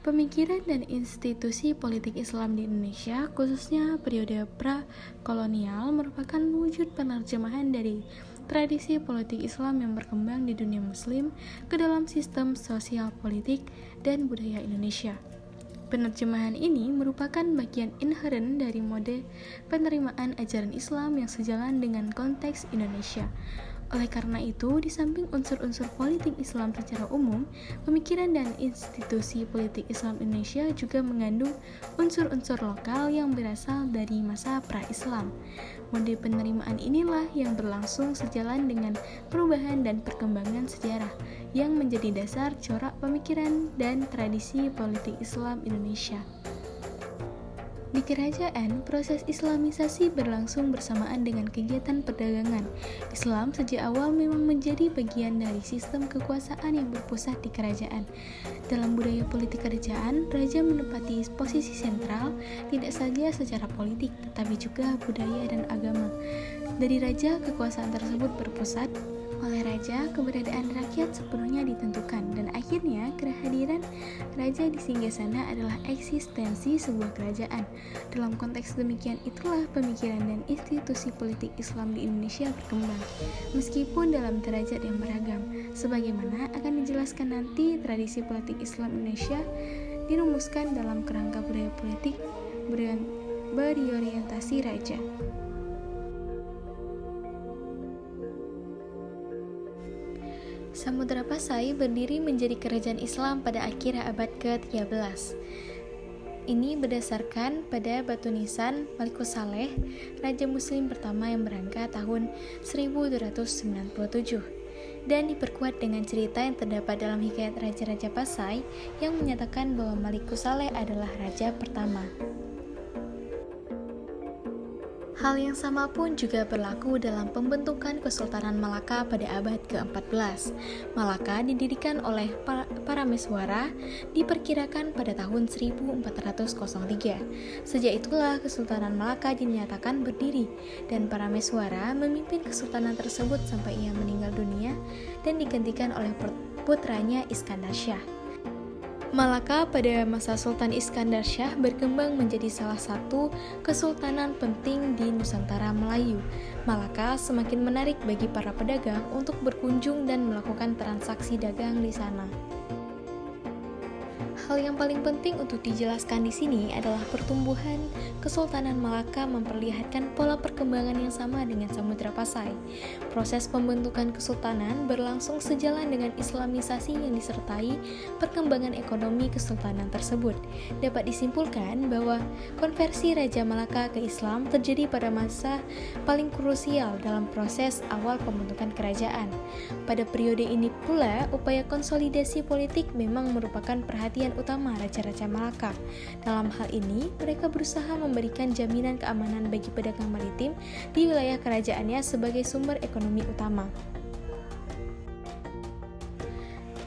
Pemikiran dan institusi politik Islam di Indonesia, khususnya periode pra-kolonial, merupakan wujud penerjemahan dari tradisi politik Islam yang berkembang di dunia Muslim ke dalam sistem sosial politik dan budaya Indonesia. Penerjemahan ini merupakan bagian inheren dari mode penerimaan ajaran Islam yang sejalan dengan konteks Indonesia. Oleh karena itu, di samping unsur-unsur politik Islam secara umum, pemikiran dan institusi politik Islam Indonesia juga mengandung unsur-unsur lokal yang berasal dari masa pra-Islam. Mode penerimaan inilah yang berlangsung sejalan dengan perubahan dan perkembangan sejarah yang menjadi dasar corak pemikiran dan tradisi politik Islam Indonesia. Di kerajaan, proses Islamisasi berlangsung bersamaan dengan kegiatan perdagangan. Islam sejak awal memang menjadi bagian dari sistem kekuasaan yang berpusat di kerajaan. Dalam budaya politik kerajaan, raja menempati posisi sentral tidak saja secara politik, tetapi juga budaya dan agama. Dari raja, kekuasaan tersebut berpusat. Oleh raja, keberadaan rakyat sepenuhnya ditentukan, dan akhirnya kehadiran raja di singgasana adalah eksistensi sebuah kerajaan. Dalam konteks demikian itulah pemikiran dan institusi politik Islam di Indonesia berkembang, meskipun dalam derajat yang beragam. Sebagaimana akan dijelaskan nanti, tradisi politik Islam Indonesia dirumuskan dalam kerangka budaya politik berorientasi raja. Samudra Pasai berdiri menjadi kerajaan Islam pada akhir abad ke-13. Ini berdasarkan pada batu nisan Malikus Saleh, Raja Muslim pertama yang berangkat tahun 1297, dan diperkuat dengan cerita yang terdapat dalam hikayat Raja-Raja Pasai yang menyatakan bahwa Malikus Saleh adalah raja pertama. Hal yang sama pun juga berlaku dalam pembentukan Kesultanan Malaka pada abad ke-14. Malaka didirikan oleh Parameswara diperkirakan pada tahun 1403. Sejak itulah Kesultanan Malaka dinyatakan berdiri, dan Parameswara memimpin kesultanan tersebut sampai ia meninggal dunia dan digantikan oleh putranya Iskandar Shah. Malaka pada masa Sultan Iskandar Shah berkembang menjadi salah satu kesultanan penting di Nusantara Melayu. Malaka semakin menarik bagi para pedagang untuk berkunjung dan melakukan transaksi dagang di sana. Hal yang paling penting untuk dijelaskan di sini adalah pertumbuhan Kesultanan Malaka memperlihatkan pola perkembangan yang sama dengan Samudra Pasai. Proses pembentukan kesultanan berlangsung sejalan dengan Islamisasi yang disertai perkembangan ekonomi kesultanan tersebut. Dapat disimpulkan bahwa konversi Raja Malaka ke Islam terjadi pada masa paling krusial dalam proses awal pembentukan kerajaan. Pada periode ini pula, upaya konsolidasi politik memang merupakan perhatian utama Raja-Raja Malaka. Dalam hal ini, mereka berusaha memberikan jaminan keamanan bagi pedagang maritim di wilayah kerajaannya sebagai sumber ekonomi utama.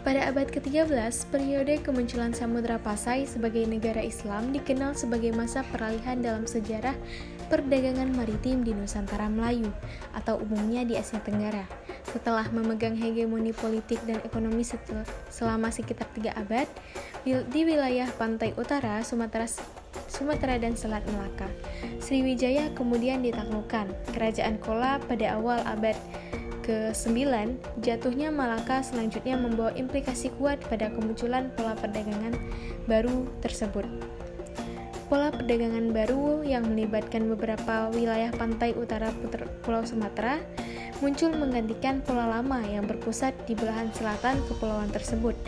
Pada abad ke-13, periode kemunculan Samudra Pasai sebagai negara Islam dikenal sebagai masa peralihan dalam sejarah perdagangan maritim di Nusantara Melayu, atau umumnya di Asia Tenggara. Setelah memegang hegemoni politik dan ekonomi selama sekitar 3 abad di wilayah pantai utara Sumatera dan Selat Melaka, Sriwijaya kemudian ditaklukkan. Kerajaan Chola pada awal abad ke-9, jatuhnya Malaka selanjutnya membawa implikasi kuat pada kemunculan pola perdagangan baru tersebut. Pola perdagangan baru yang melibatkan beberapa wilayah pantai utara Pulau Sumatera muncul menggantikan pola lama yang berpusat di belahan selatan kepulauan tersebut.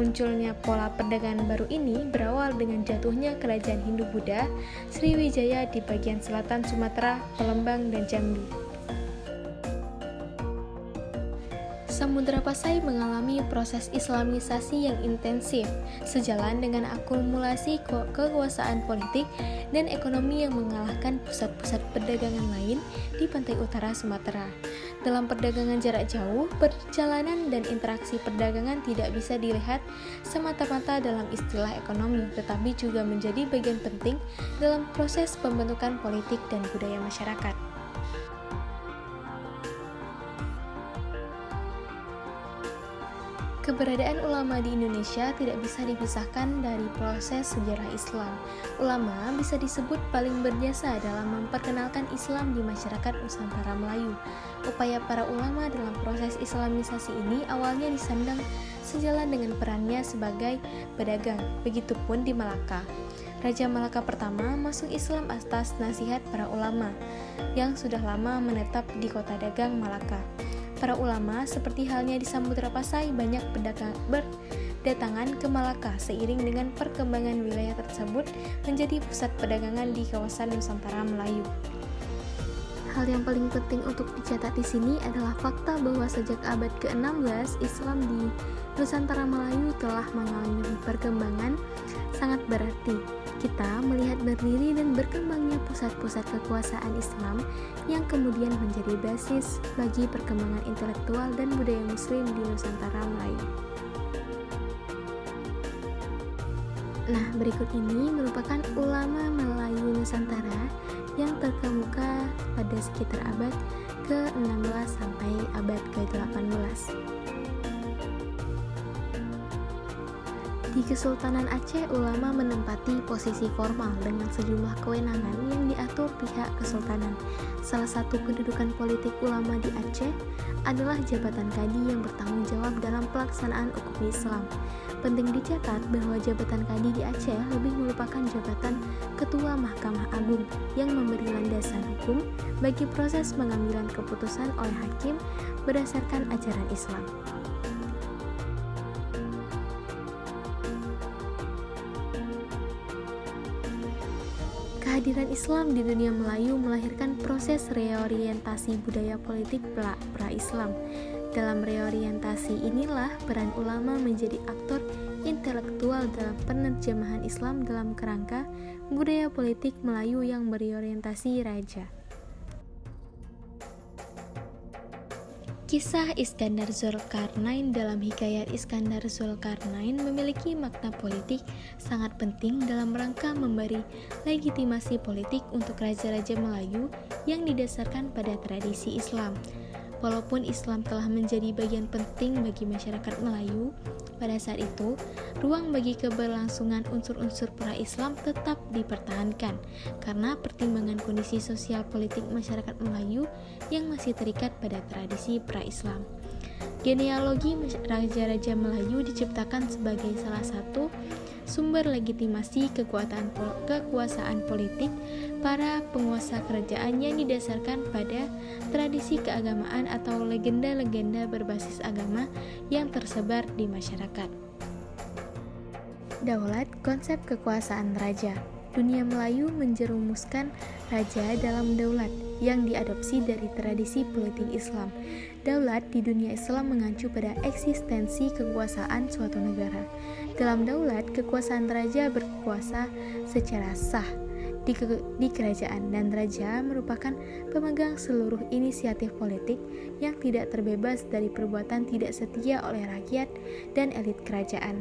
Munculnya pola perdagangan baru ini berawal dengan jatuhnya kerajaan Hindu-Buddha Sriwijaya di bagian selatan Sumatera, Palembang, dan Jambi. Samudra Pasai mengalami proses Islamisasi yang intensif, sejalan dengan akumulasi kekuasaan politik dan ekonomi yang mengalahkan pusat-pusat perdagangan lain di pantai utara Sumatera. Dalam perdagangan jarak jauh, perjalanan dan interaksi perdagangan tidak bisa dilihat semata-mata dalam istilah ekonomi, tetapi juga menjadi bagian penting dalam proses pembentukan politik dan budaya masyarakat. Keberadaan ulama di Indonesia tidak bisa dipisahkan dari proses sejarah Islam. Ulama bisa disebut paling berjasa dalam memperkenalkan Islam di masyarakat Nusantara Melayu. Upaya para ulama dalam proses Islamisasi ini awalnya disandang sejalan dengan perannya sebagai pedagang. Begitupun di Malaka. Raja Malaka pertama masuk Islam atas nasihat para ulama yang sudah lama menetap di kota dagang Malaka. Para ulama seperti halnya di Samudra Pasai banyak berdatangan ke Malaka seiring dengan perkembangan wilayah tersebut menjadi pusat perdagangan di kawasan Nusantara Melayu. Hal yang paling penting untuk dicatat di sini adalah fakta bahwa sejak abad ke-16 Islam di Nusantara Melayu telah mengalami perkembangan sangat berarti. Kita melihat berdiri dan berkembangnya pusat-pusat kekuasaan Islam yang kemudian menjadi basis bagi perkembangan intelektual dan budaya Muslim di Nusantara Melayu. Nah, berikut ini merupakan ulama Melayu Nusantara yang terkemuka pada sekitar abad ke-16 sampai abad ke-18. Di Kesultanan Aceh, ulama menempati posisi formal dengan sejumlah kewenangan yang diatur pihak kesultanan. Salah satu kedudukan politik ulama di Aceh adalah jabatan kadi yang bertanggung jawab dalam pelaksanaan hukum Islam. Penting dicatat bahwa jabatan kadi di Aceh lebih merupakan jabatan Ketua Mahkamah Agung yang memberi landasan hukum bagi proses pengambilan keputusan oleh hakim berdasarkan ajaran Islam. Kehadiran Islam di dunia Melayu melahirkan proses reorientasi budaya politik pra-Islam. Dalam reorientasi inilah peran ulama menjadi aktor intelektual dalam penerjemahan Islam dalam kerangka budaya politik Melayu yang berorientasi raja. Kisah Iskandar Zulkarnain dalam Hikayat Iskandar Zulkarnain memiliki makna politik sangat penting dalam rangka memberi legitimasi politik untuk raja-raja Melayu yang didasarkan pada tradisi Islam. Walaupun Islam telah menjadi bagian penting bagi masyarakat Melayu, pada saat itu, ruang bagi keberlangsungan unsur-unsur pra-Islam tetap dipertahankan karena pertimbangan kondisi sosial politik masyarakat Melayu yang masih terikat pada tradisi pra-Islam. Genealogi raja-raja Melayu diciptakan sebagai salah satu sumber legitimasi kekuasaan politik para penguasa kerajaan yang didasarkan pada tradisi keagamaan atau legenda-legenda berbasis agama yang tersebar di masyarakat. Daulat, konsep kekuasaan raja. Dunia Melayu menjerumuskan raja dalam daulat yang diadopsi dari tradisi politik Islam. Daulat di dunia Islam mengacu pada eksistensi kekuasaan suatu negara. Dalam daulat, kekuasaan raja berkuasa secara sah di kerajaan dan raja merupakan pemegang seluruh inisiatif politik yang tidak terbebas dari perbuatan tidak setia oleh rakyat dan elit kerajaan.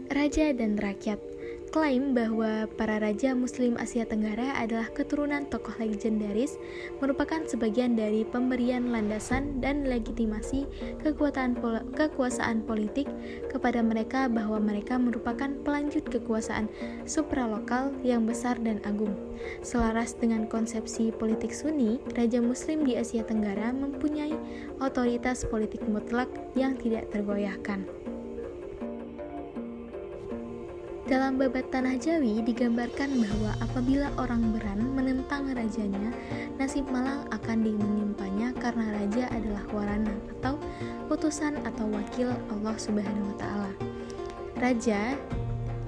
Raja dan rakyat. Klaim bahwa para raja Muslim Asia Tenggara adalah keturunan tokoh legendaris merupakan sebagian dari pemberian landasan dan legitimasi kekuasaan politik kepada mereka bahwa mereka merupakan pelanjut kekuasaan supralokal yang besar dan agung. Selaras dengan konsepsi politik Sunni, raja Muslim di Asia Tenggara mempunyai otoritas politik mutlak yang tidak tergoyahkan. Dalam Babat Tanah Jawi digambarkan bahwa apabila orang beran menentang rajanya, nasib malang akan menimpanya karena raja adalah warana atau utusan atau wakil Allah Subhanahu wa taala. Raja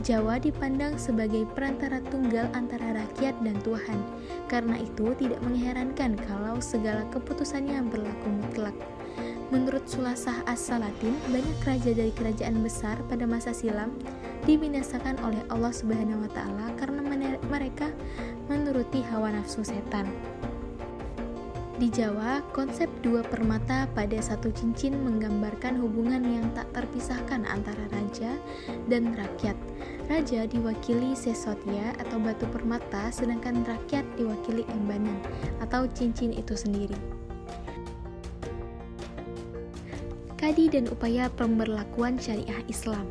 Jawa dipandang sebagai perantara tunggal antara rakyat dan Tuhan. Karena itu tidak mengherankan kalau segala keputusannya berlaku mutlak. Menurut Sulasah As-Salatin, banyak raja dari kerajaan besar pada masa silam dibinasakan oleh Allah Subhanahu wa taala karena mereka menuruti hawa nafsu setan. Di Jawa, konsep dua permata pada satu cincin menggambarkan hubungan yang tak terpisahkan antara raja dan rakyat. Raja diwakili sesotya atau batu permata, sedangkan rakyat diwakili embanan atau cincin itu sendiri. Kadi dan upaya pemberlakuan syariah Islam.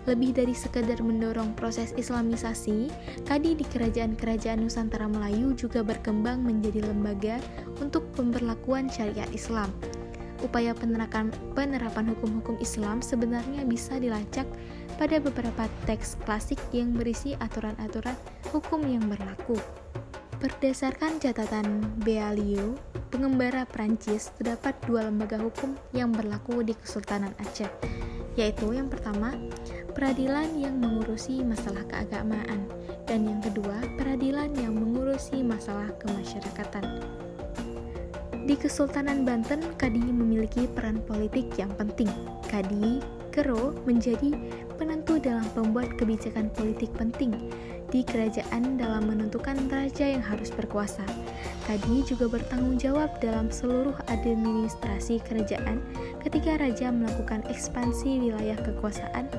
Lebih dari sekedar mendorong proses islamisasi, Kadi di kerajaan-kerajaan Nusantara Melayu juga berkembang menjadi lembaga untuk pemberlakuan syariat Islam. Upaya penerapan hukum-hukum Islam sebenarnya bisa dilacak pada beberapa teks klasik yang berisi aturan-aturan hukum yang berlaku. Berdasarkan catatan Bealio, pengembara Prancis, terdapat dua lembaga hukum yang berlaku di Kesultanan Aceh, yaitu yang pertama, peradilan yang mengurusi masalah keagamaan, dan yang kedua, peradilan yang mengurusi masalah kemasyarakatan. Di Kesultanan Banten, Kadi memiliki peran politik yang penting. Kadi Kero menjadi penentu dalam pembuat kebijakan politik penting di kerajaan dalam menentukan raja yang harus berkuasa. Kadi juga bertanggung jawab dalam seluruh administrasi kerajaan ketika raja melakukan ekspansi wilayah kekuasaan,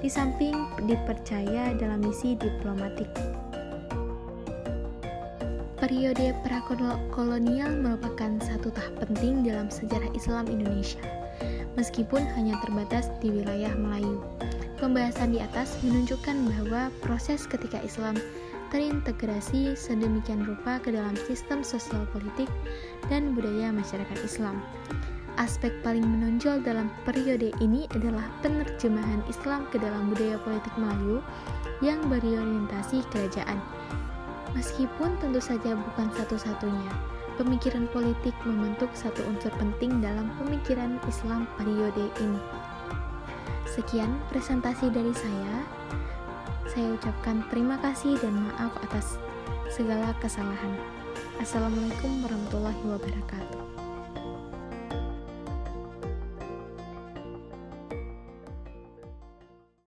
di samping dipercaya dalam misi diplomatik. Periode prakolonial merupakan satu tahap penting dalam sejarah Islam Indonesia, meskipun hanya terbatas di wilayah Melayu. Pembahasan di atas menunjukkan bahwa proses ketika Islam terintegrasi sedemikian rupa ke dalam sistem sosial politik dan budaya masyarakat Islam. Aspek paling menonjol dalam periode ini adalah penerjemahan Islam ke dalam budaya politik Melayu yang berorientasi kerajaan. Meskipun tentu saja bukan satu-satunya, pemikiran politik membentuk satu unsur penting dalam pemikiran Islam periode ini. Sekian presentasi dari saya. Saya ucapkan terima kasih dan maaf atas segala kesalahan. Assalamualaikum warahmatullahi wabarakatuh.